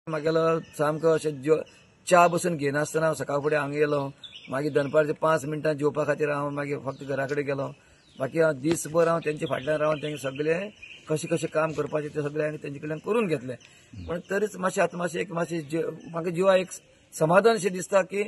म्हागेलो सामको अशें च्या बसून घेनासतना सकाळ फुडें हांगा गेलो, मागीर दनपारचे 5 मिनटां जेवपा खातीर हांव मागीर फक्त घरा कडेन गेलो. बाकी हांव दीसभर हांव तेंचे फाटल्यान रावन तेंचे सगळें कशें कशें काम करपाचें तें सगळें हांवें तेंचे कडल्यान करून घेतलें. पण तरीच मातशें आतां मातशें म्हाका जिवा एक समाधान अशें दिसता की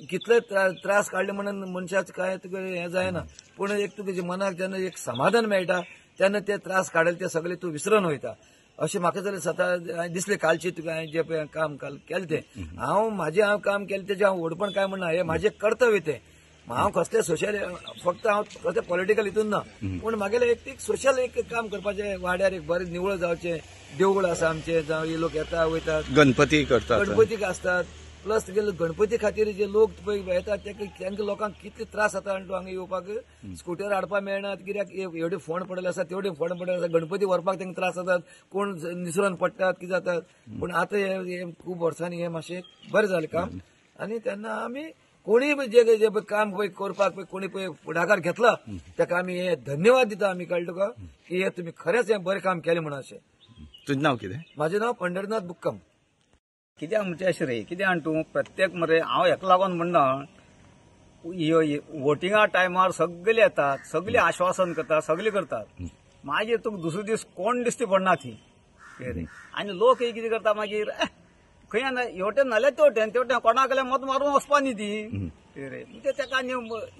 कितले त्रास काडले म्हणून मनशाचें कांय तुका हें जायना, पूण एक तुका मनाक जेन्ना एक समाधान मेळटा तेन्ना ते त्रास काडले ते सगळे तूं विसरून वयता. अशें म्हाका जाल्यार स्वता दिसलें कालची तुका हांवें जे पळय काम काल केलें तें हांव काम केलें तेजें हांव व्हडपण काय म्हणना, हें म्हाजें कर्तव्य तें. हांव कसलें सोशल फक्त हांव कसलें पॉलिटिकल हितून ना, पूण म्हागेलें एक सोशल एक काम करपाचें, वाड्यार एक बरें निवळ जावचें, देवूळ आसा आमचें, जावं लोक येता वयतात, गणपती करतात, गणपतीक आसतात, प्लस तुगेले गणपती खातीर जे लोक पळय येतात तांकां लोकांक कितले त्रास जाता आनी तूं हांगा येवपाक स्कुटर हाडपाक मेळना, कित्याक एवढे फोंड पडले आसा तेवढे फोंड पडले आसा, गणपती व्हरपाक तांकां त्रास जातात, कोण निसरून पडटात कितें जातात. पूण आतां हे खूब वर्सांनी हें मातशें बरें जालें काम. आनी तेन्ना आमी कोणीय जे काम पळय करपाक पळय कोणी पळय फुडाकार घेतला ताका आमी हे धन्यवाद दिता. आमी कळ्ळें तुका की हे तुमी खरेंच हें बरें काम केलें म्हणून. अशें तुजें नांव कितें? म्हाजें नांव पंढरीनाथ बुक्कम. कित्याक म्हणजे अशें रे, कित्याक तूं प्रत्येक मरे हांव हेका लागून म्हणना, वोटिंगा टायमार सगळे येतात, सगळे आश्वासन करतात, सगळे करतात, मागीर तुका दुसरे दीस कोण दिश्टी पडना थी रे. आनी लोक हे कितें करता मागीर खंय हेवटेन नाल्यार तेवटेन कोणाक मत मारून वचपा न्ही ती रे. म्हणजे ताका आनी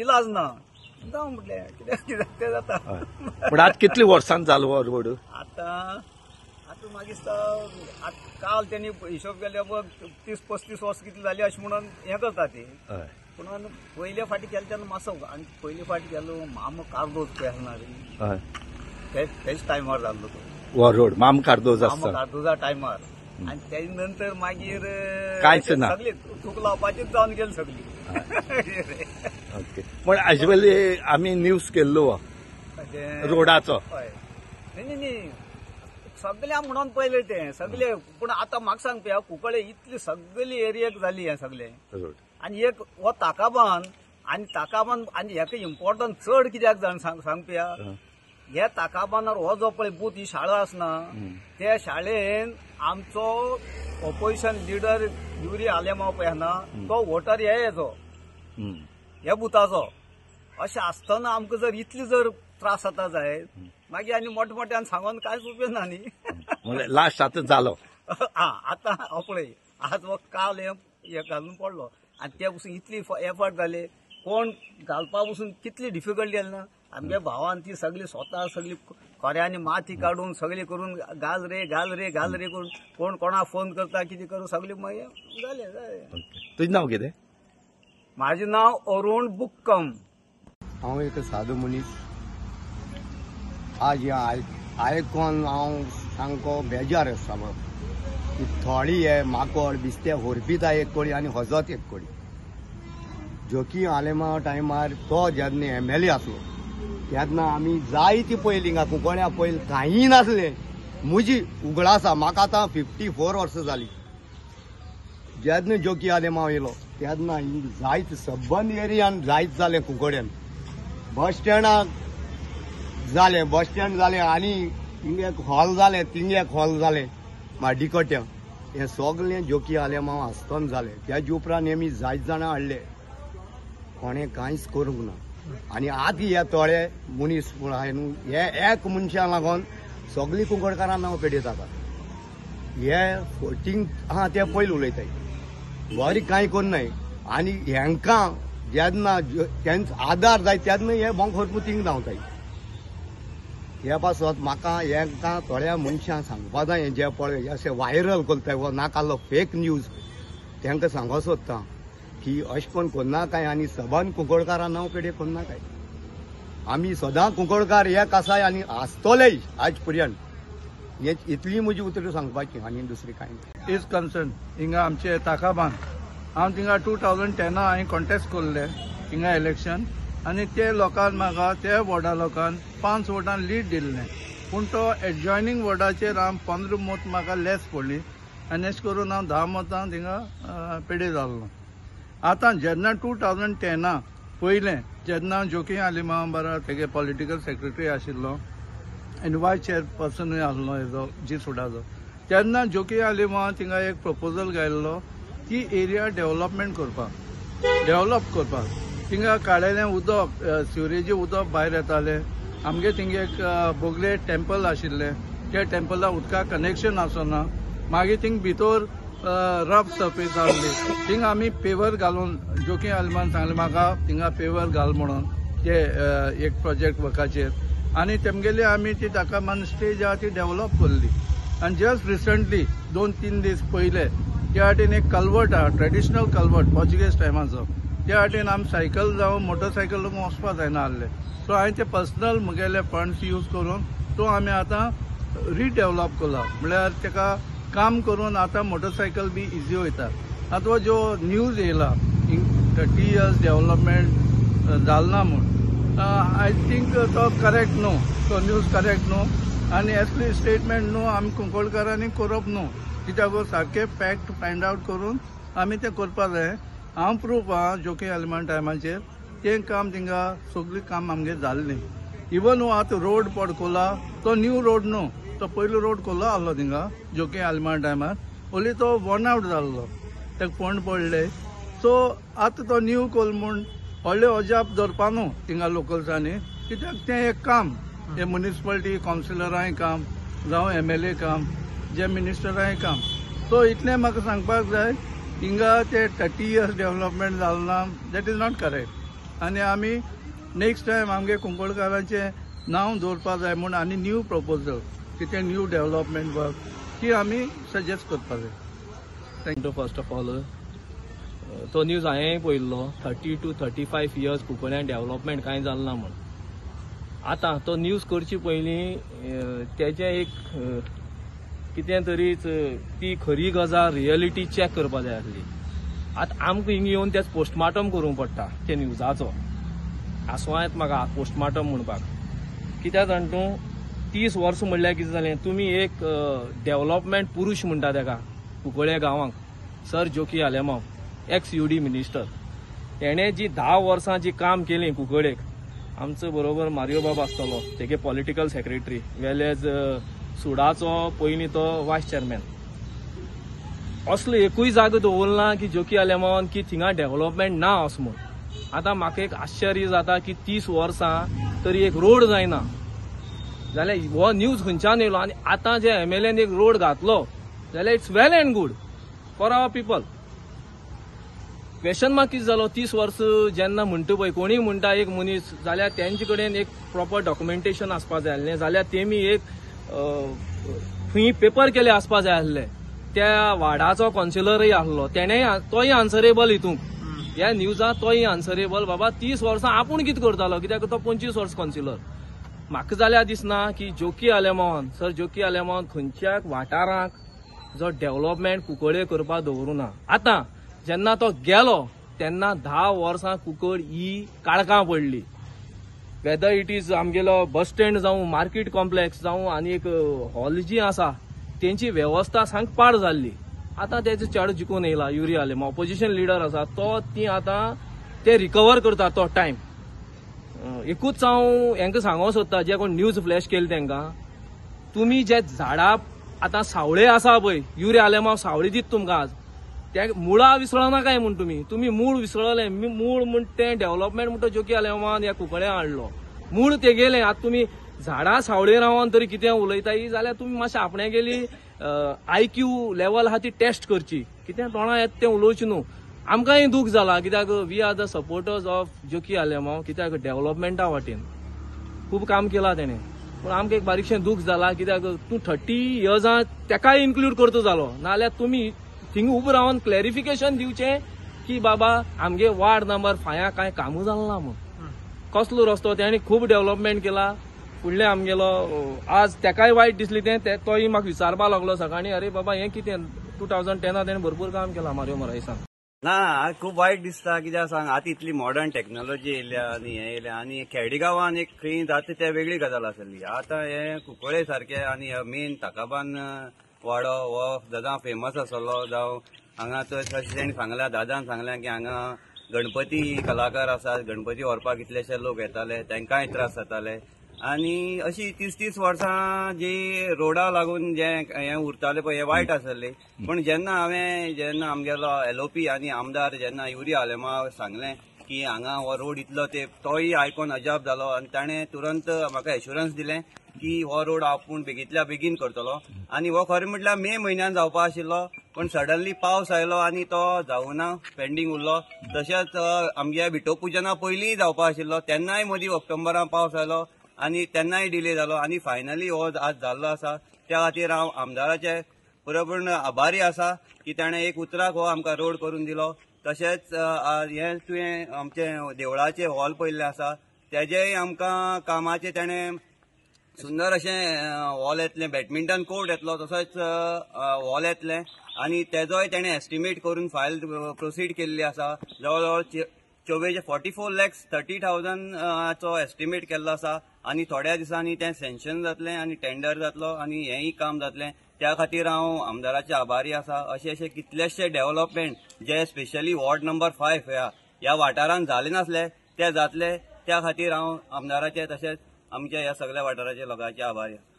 इलाज ना जावं म्हटलें कित्याक तें जाता. पूण आतां कितलीं वर्सां जालो हो रोड? आतां मागीर दिसता काल त्यांनी हिशोब केले 30-35 वर्स कितली जाली अशें म्हणून हें करता ती. पूण पयले फाटी केले तेन्ना मातसो, आनी पयले फाटी केलो माम कार्दोज पळय तेच टायमार जाल्लो हो रोड माम कार्दोज कार्दोजा टायमार. आनी तेजे नंतर मागीर कांयच ना, सगळी थूक लावपाचीच जावन गेली सगळी. ओके. पूण हाजे पयलीं आमी न्यूज केल्लो रोडाचो. न्ही सगळ्या म्हणून पयले ते सगळे. पूण आतां म्हाका सांग पळय, कुंकळे इतली सगळी एरियेक जाली हें सगळें. आनी एक हो ताकाबान आनी हेका इम्पॉर्टंट चड कित्याक जाण सांग पळय, हे ताकाबानार हो जो पळय बूथ ही शाळा आसना, त्या शाळेन आमचो ऑपोजिशन लिडर युरी आलेमाव पळय ना तो वोटर हेचो ह्या बुथाचो. अशें आसतना आमकां जर इतली जर त्रास जाता जायत मागीर आनी मोठमोठ्यान सांगून कांयच उपयोग ना न्ही. लास्ट आतां जालो. आतां हो पळय आज हो काल हे घालून पडलो आनी ते पसून इतली एफर्ट जाले, कोण घालपा पसून कितली डिफिकल्टी जाली ना. आमच्या भावान ती सगळी स्वता सगळी खोऱ्यांनी माती काडून सगळी करून घाल रे करून कोण कोणाक फोन करता कितें करून सगळी मागीर जालें. तुजें नांव कितें? म्हाजें नांव अरुण बुक्कम. हांव एक सादो मनीस. आज आयकोन हांव सामको बेजार आसतालो की थोडी हे माकोड बिस्ते होरपीता एक कोडी आनी हजत एक कोडी. जोकी आलेमा टायमार तो जेन्ना MLA आसलो तेन्ना आमी जायती पयलीं हिंगा कुंकळ्या पयलीं कांय नासलें. म्हजी उगडास आसा, म्हाका आतां 54 वर्सां जालीं. जेन्ना जोकी आलेमा येयलो तेन्ना जायत सबंद एरियान जायत जालें कुंकळ्यान. बस स्टँड जालें आनी हिंगा एक हॉल जालें, थिंगा एक हॉल जालें डिकोट्या. हें सगळें जोकी आलेमा आसतना जालें. तेजे उपरांत आमी जायत जाणां हाडले, कोणें कांयच करूंक ना. आनी आतां हे थोडे मनीस न्हू हे एक मनशाक लागून सगळीं कुंकळकारां नांव पेडयतात. हे वोटींग आहा ते पयलीं उलयताय, बरी कांय करनाय. आनी हेंकां जेन्ना तेंचो आदार जाय तेन्ना हे बोंग थिंग धांवताय. हे पासत म्हाका हेंकां थोड्या मनशांक सांगपा जाय, जे पळय अशें व्हायरल करताय वो नाकाल्लो फेक न्यूज, तेंकां सांगो सोदता की अशें करून करनाकाय आनी सबंद कुंकळकारां नांव पेडे करनाकाय. आमी सदां कुंकळकार एक आसाय आनी आसतलेय आज पर्यंत. हे इतली म्हजी उतरां सांगपाची आनी दुसरी कांय ना. इज कन्सर्न हिंगा आमचे ताकाबान हांव थिंगा 2010 हांवें कॉन्टेस्ट केल्लें हिंगा इलेक्शन, आनी ते लोकांक म्हाका त्या वॉर्डा लोकांक 5 वोटां लीड दिल्लें. पूण तो एडजॉयनींग वॉर्डाचेर हांव 15 मत म्हाका लेस पडली आनी अशें करून हांव 10 मतां थिंगा पेडे जाल्लो. आतां जेन्ना 2010 पयलें जेन्ना जोकी आलिमा बारा तेगे पॉलिटिकल सेक्रेटरी आशिल्लो आनी वायस चेअरपर्सनूय आसलो हेजो जी फुडाचो, तेन्ना जोकी आलिमा थिंगा एक प्रपोजल घायल्लो की एरिया डेव्हलपमेंट करपाक थिंगा काडलेलें उदक सिवरेजी उदक भायर येतालें आमगे थिंगा एक बोगले टेम्पल आशिल्लें त्या टेम्पला उदकाक कनेक्शन आसना मागीर थिंग भितर रफ सर्फेस आसली थिंग आमी पेवर घालून जोकी आलिमान सांगलें म्हाका थिंगा पेवर घाल म्हणून ते एक प्रोजेक्ट वर्काचेर आनी तेमगेली आमी ती ताकामान स्टेज आहा ती डेव्हलप करली आनी जस्ट रिसंटली 2-3 दीस पयले त्या वाटेन एक कल्वर्ट आहा ट्रेडिशनल कल्वर्ट पोर्चुगेज टायमाचो त्या वाटेन आमी सायकल जावं मोटरसायकल लागून वचपा जायना आहलें सो हांवें ते पर्सनल मुगेले फंड्स यूज करून तो आमी आतां रिडेव्हलप केला म्हळ्यार तेका काम करून आतां मोटरसायकल बी इजी वयता आतां जो न्यूज येयला 30 years डेव्हलपमेंट जालना म्हूण आय थिंक तो करेक्ट न्हू तो न्यूज करेक्ट न्हू आनी असली स्टेटमेंट न्हू आमी कुंकळकारांनी करप न्हू कित्याक सारके फॅक्ट फायंड आवट करून आमी तें करपा जाय हांव प्रूफ आहा जोकी आलिमान टायमाचेर तें काम थिंगा सगळीं काम आमगे जाल्लीं इवन आतां रोड पडकोला तो न्यू रोड न्हू तो पयलो रोड कोल्लो आहलो थिंगा जोकी आलिमान टायमार ओन्ली तो वन आवट जाल्लो तेका फोंड पडले सो आतां तो न्यू कोल म्हूण व्हडले अजाप धरपा न्हू थिंगा लोकल्सांनी कित्याक तें एक काम हे म्युनिसिपालिटी कावन्सिलरांय काम जावं MLA काम जे मिनिस्टरांय काम सो इतलें म्हाका सांगपाक जाय हिंगा ते 30 years development Jalna that is not correct आनी आमी नेक्स्ट टायम आमगे कुंकळकारांचें नांव दवरपा जाय म्हूण आनी न्यू प्रपोजल कितें न्यू डेव्हलपमेंट वर्क ती आमी सजेस्ट करपा जाय थँक्यू फर्स्ट ऑफ ऑल तो न्यूज हांवें पळयल्लो 30 to 35 years कुंकळ्यान डेव्हलपमेंट कांय जालना म्हूण आतां तो न्यूज करचे पयलीं तेजें एक कितें तरीच ती खरी गजाल रियलिटी चॅक करपा जाय आसली आतां आमकां हिंगा येवन तेच पोस्टमार्टम करूंक पडटा ते न्यूजाचो आसवां येता म्हाका पोस्टमार्टम म्हणपाक कित्याक जाण तूं 30 वर्सां म्हणल्यार कितें जालें तुमी एक डेव्हलपमेंट पुरुश म्हणटा तेका कुंकळे गांवांक सर जोकी आलेमांव XUD मिनिस्टर तेणें जी 10 वर्सां जी काम केलीं कुंकळेक आमचो बरोबर मारियो बाब आसतलो तेगे पॉलिटिकल सेक्रेटरी वेल एज सुडाचो पयलीं तो वायस चेअरमॅन असलो एकूय जागो दवरना की जोकी आलेमांवान की थिंगा डेव्हलपमेंट ना असो म्हूण आतां म्हाका एक आश्चर्य जाता की 30 वर्सां तरी एक रोड जायना जाल्यार हो न्यूज खंयच्यान येयलो आनी आतां जे MLAन एक रोड घातलो जाल्यार it's well and good for our people question mark कितें जालो 30 वर्स जेन्ना म्हणटा पळय कोणीय म्हणटा एक मनीस जाल्यार तेंचे कडेन एक प्रॉपर डॉक्युमेंटेशन आसपा जाय आसलें जाल्यार तेमी एक खंय पेपर केले आसपा जाय आसले त्या वार्डाचो कावन्सिलरय आसलो तेणेय तोय आन्सरेबल हितूंक ह्या न्यूजाक तोय आन्सरेबल बाबा 30 वर्सां आपूण कितें करतालो कित्याक तो 25 वर्स कावन्सिलर म्हाका जाल्यार दिसना की जोकी आलेमांवान सर जोकी आलेमांवान खंयच्याच वाठारांक जो डेव्हलपमेंट कुंकळे करपाक दवरुना आतां जेन्ना तो गेलो तेन्ना 10 वर्सां कुंकळ ही काळखां पडली वेदर इट इज आमगेलो बस स्टँड जावं मार्केट कॉम्प्लेक्स जावं आनी एक हॉल जी आसा तेंची वेवस्था सांग पाड जाल्ली आतां तेजो चेडो जिखून येयला युरी आलेमांव ऑपोजिशन लिडर आसा तो ती आतां ते रिकवर करता तो टायम एकूच हांव हेंका सांगूंक सोदता जे कोण न्यूज फ्लॅश केले तेंकां तुमी जे झाडां आतां सावळे आसा पळय युरी आलेमांव सावळे दीत तुमकां आज त्या मुळा विसळना काय म्हूण तुमी मूळ विसळले मूळ म्हूण तें डेव्हलपमेंट म्हणटा जोकी आलेमांवान ह्या कुंकळ्या हाडलो मूळ ते गेले आतां तुमी झाडां सावळे रावन तरी कितें उलयताय जाल्यार तुमी मातशें आपणे गेली IQ लेवल आहा ती टेस्ट करची कितें तोंडां येता तें उलोवचें न्हू आमकांय दूख जाला कित्याक we are the supporters of जोकी आलेमांव कित्याक डेव्हलपमेंटा वाटेन खूब काम केलां तेणें पूण आमकां एक बारीकशें दूख जाला कित्याक तूं 30 yearsआं तेकाय इन्क्लूड करता जालो नाल्यार तुमी थिंग उबो रावन क्लॅरिफिकेशन दिवचें की बाबा आमगे वार्ड नंबर फायां कांय कामू जालना म्हूण कसलो रस्तो तेणी खूब डेव्हलपमेंट केला फुडलें आमगेलो आज तेकाय वायट दिसली तें तोय म्हाका विचारपा लागलो सकाळीं अरे बाबा हें कितें 2010 तेणें भरपूर काम केलां मारियो मोरायसान ना खूब वायट दिसता कित्याक सांग आतां इतली मॉडर्न टॅक्नॉलॉजी येयल्या आनी हें येयल्या आनी खेडेगांवान एक खंय जाता तें वेगळी गजाल आसली आतां हें कुंकळे सारकें आनी मेन ताकाबान वाडो हो दादा फेमस आसलो जावं हांगा तेणी सांगल्या दादान सांगलें की हांगा गणपती कलाकार आसात गणपती व्हरपाक कितलेशे लोक येताले तांकांय त्रास जाताले आणि अशी 30 वर्सां जी रोडा लागून जे हे उरताले पळय हे वायट आसले. पण जेन्ना आमगेलो LOP आनी आमदार जेन्ना युरिया आलेमा सांगलें की हांगा हो रोड इतलो ते तोय आयकोन अजाप जालो आनी ताणें तुरंत म्हाका एश्युरन्स दिलें की हो रोड आपूण बेगींतल्या बेगीन करतलो. आनी हो खरें म्हटल्यार मे म्हयन्यान जावपा आशिल्लो, पण सडनली पावस आयलो आनी तो जावना, पेंडींग उरलो. तशेंच आमगे विठो पुजना पयलीं जावपा आशिल्लो, तेन्नाय मदीं ऑक्टोबरान पावस आयलो आनी तेन्नाय डिले जालो आनी फायनली हो आज जाल्लो आसा. त्या खातीर हांव आमदाराचे पुरापूर्ण आभारी आसा की ताणें एक उतराक हो आमकां रोड करून दिलो. तशेंच हे तुवें आमचे देवळाचे हॉल पळयल्ले आसा, तेजेय आमकां कामाचे ताणें सुंदर अशें हॉल येतलें, बॅडमिंटन कोर्ट येतलो, तसोच हॉल येतलें आनी तेजोय ताणें एस्टिमेट करून फायल प्रोसीड केल्ली आसा. जवळ जवळ 44,30,000 चो एस्टिमेट केल्लो आसा आनी थोड्या दिसांनी तें सँक्शन जातलें आनी टेंडर जातलो आनी हेंय काम जातलें. त्या खातीर हांव आमदाराचे आभारी आसा. अशे कितलेशे डेव्हलपमेंट जे स्पेशली वॉर्ड नंबर 5 ह्या वाठारान जाले नासले ते जातले. त्या खातीर हांव आमदाराचे तशेंच आमच्या ह्या सगळ्या वाठाराच्या लोकांचे आभारी आसा.